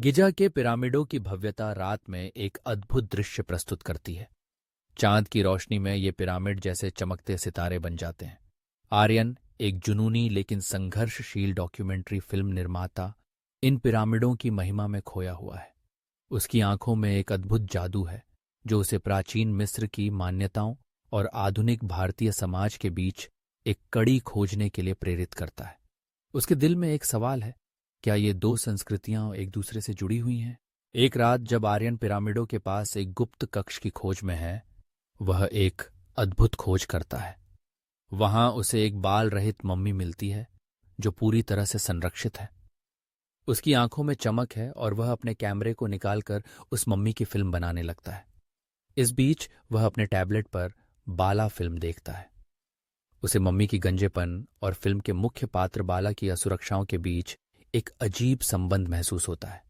गिजा के पिरामिडों की भव्यता रात में एक अद्भुत दृश्य प्रस्तुत करती है। चांद की रोशनी में ये पिरामिड जैसे चमकते सितारे बन जाते हैं। आर्यन, एक जुनूनी लेकिन संघर्षशील डॉक्यूमेंट्री फिल्म निर्माता, इन पिरामिडों की महिमा में खोया हुआ है। उसकी आंखों में एक अद्भुत जादू है जो उसे प्राचीन मिस्र की मान्यताओं और आधुनिक भारतीय समाज के बीच एक कड़ी खोजने के लिए प्रेरित करता है। उसके दिल में एक सवाल है, क्या ये दो संस्कृतियां एक दूसरे से जुड़ी हुई हैं? एक रात जब आर्यन पिरामिडों के पास एक गुप्त कक्ष की खोज में है, वह एक अद्भुत खोज करता है। वहां उसे एक बाल रहित मम्मी मिलती है जो पूरी तरह से संरक्षित है। उसकी आंखों में चमक है और वह अपने कैमरे को निकालकर उस मम्मी की फिल्म बनाने लगता है। इस बीच वह अपने टैबलेट पर बाला फिल्म देखता है। उसे मम्मी की गंजेपन और फिल्म के मुख्य पात्र बाला की असुरक्षाओं के बीच एक अजीब संबंध महसूस होता है।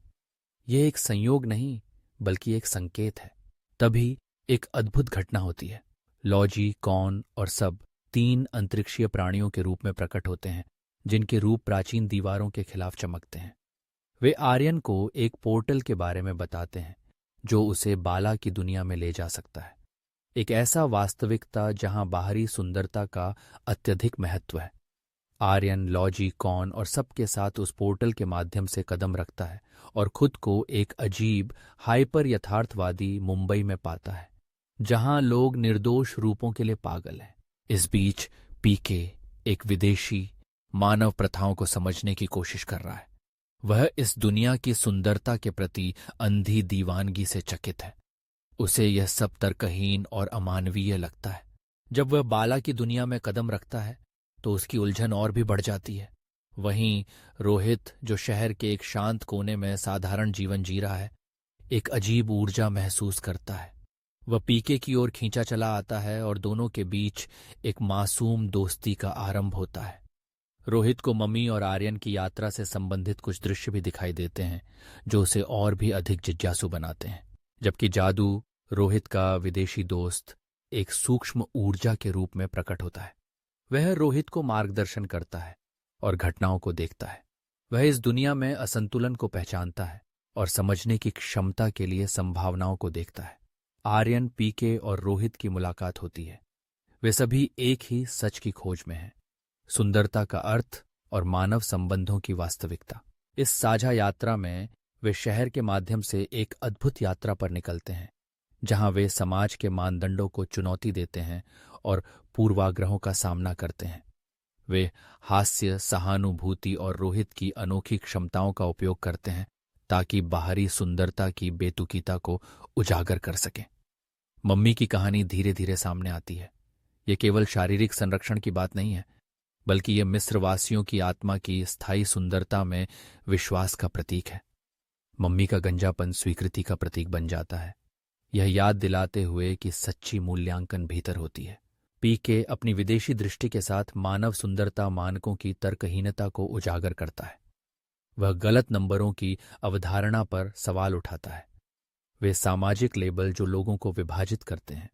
यह एक संयोग नहीं बल्कि एक संकेत है। तभी एक अद्भुत घटना होती है। लॉजी, कॉन और सब तीन अंतरिक्षीय प्राणियों के रूप में प्रकट होते हैं जिनके रूप प्राचीन दीवारों के खिलाफ चमकते हैं। वे आर्यन को एक पोर्टल के बारे में बताते हैं जो उसे बाला की दुनिया में ले जा सकता है। एक ऐसा वास्तविकता जहां बाहरी सुंदरता का अत्यधिक महत्व है। आर्यन, लॉजी, कॉन और सब के साथ उस पोर्टल के माध्यम से कदम रखता है और खुद को एक अजीब हाइपर यथार्थवादी मुंबई में पाता है जहां लोग निर्दोष रूपों के लिए पागल हैं। इस बीच पीके, एक विदेशी, मानव प्रथाओं को समझने की कोशिश कर रहा है। वह इस दुनिया की सुंदरता के प्रति अंधी दीवानगी से चकित है। उसे यह सब तर्कहीन और अमानवीय लगता है। जब वह बाला की दुनिया में कदम रखता है तो उसकी उलझन और भी बढ़ जाती है। वहीं रोहित, जो शहर के एक शांत कोने में साधारण जीवन जी रहा है, एक अजीब ऊर्जा महसूस करता है। वह पीके की ओर खींचा चला आता है और दोनों के बीच एक मासूम दोस्ती का आरंभ होता है। रोहित को मम्मी और आर्यन की यात्रा से संबंधित कुछ दृश्य भी दिखाई देते हैं जो उसे और भी अधिक जिज्ञासु बनाते हैं। जबकि जादू, रोहित का विदेशी दोस्त, एक सूक्ष्म ऊर्जा के रूप में प्रकट होता है। वह रोहित को मार्गदर्शन करता है और घटनाओं को देखता है। वह इस दुनिया में असंतुलन को पहचानता है और समझने की क्षमता के लिए संभावनाओं को देखता है। आर्यन, पीके और रोहित की मुलाकात होती है। वे सभी एक ही सच की खोज में हैं, सुंदरता का अर्थ और मानव संबंधों की वास्तविकता। इस साझा यात्रा में वे शहर के माध्यम से एक अद्भुत यात्रा पर निकलते हैं जहां वे समाज के मानदंडों को चुनौती देते हैं और पूर्वाग्रहों का सामना करते हैं। वे हास्य, सहानुभूति और रोहित की अनोखी क्षमताओं का उपयोग करते हैं ताकि बाहरी सुंदरता की बेतुकीता को उजागर कर सकें। मम्मी की कहानी धीरे धीरे सामने आती है। ये केवल शारीरिक संरक्षण की बात नहीं है, बल्कि ये मिस्रवासियों की आत्मा की स्थायी सुंदरता में विश्वास का प्रतीक है। मम्मी का गंजापन स्वीकृति का प्रतीक बन जाता है, यह याद दिलाते हुए कि सच्ची मूल्यांकन भीतर होती है। पीके अपनी विदेशी दृष्टि के साथ मानव सुंदरता मानकों की तर्कहीनता को उजागर करता है। वह गलत नंबरों की अवधारणा पर सवाल उठाता है, वे सामाजिक लेबल जो लोगों को विभाजित करते हैं।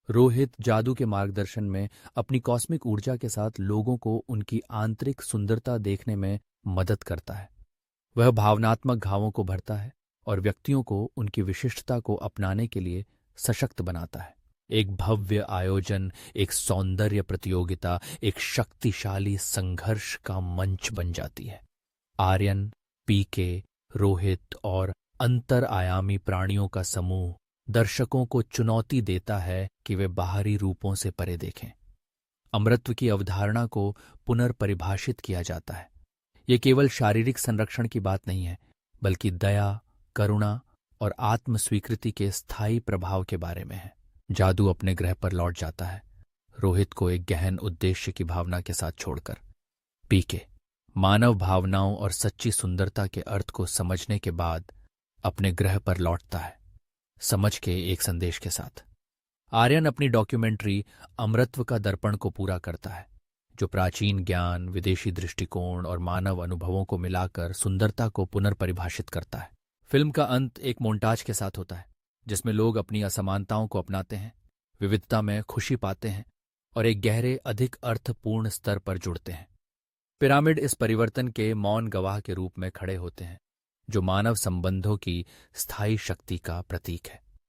रोहित जादू के मार्गदर्शन में अपनी कॉस्मिक ऊर्जा के साथ लोगों को उनकी आंतरिक सुंदरता देखने में मदद करता है। वह भावनात्मक घावों को भरता है और व्यक्तियों को उनकी विशिष्टता को अपनाने के लिए सशक्त बनाता है। एक भव्य आयोजन, एक सौंदर्य प्रतियोगिता, एक शक्तिशाली संघर्ष का मंच बन जाती है। आर्यन, पीके, रोहित और अंतर आयामी प्राणियों का समूह दर्शकों को चुनौती देता है कि वे बाहरी रूपों से परे देखें। अमरत्व की अवधारणा को पुनर्परिभाषित किया जाता है। ये केवल शारीरिक संरक्षण की बात नहीं है, बल्कि दया, करुणा और आत्मस्वीकृति के स्थायी प्रभाव के बारे में है। जादू अपने ग्रह पर लौट जाता है, रोहित को एक गहन उद्देश्य की भावना के साथ छोड़कर। पीके मानव भावनाओं और सच्ची सुंदरता के अर्थ को समझने के बाद अपने ग्रह पर लौटता है, समझ के एक संदेश के साथ। आर्यन अपनी डॉक्यूमेंट्री अमरत्व का दर्पण को पूरा करता है, जो प्राचीन ज्ञान, विदेशी दृष्टिकोण और मानव अनुभवों को मिलाकर सुंदरता को पुनर्परिभाषित करता है। फिल्म का अंत एक मोन्टाज के साथ होता है जिसमें लोग अपनी असमानताओं को अपनाते हैं, विविधता में खुशी पाते हैं और एक गहरे, अधिक अर्थपूर्ण स्तर पर जुड़ते हैं। पिरामिड इस परिवर्तन के मौन गवाह के रूप में खड़े होते हैं। जो मानव संबंधों की स्थायी शक्ति का प्रतीक है।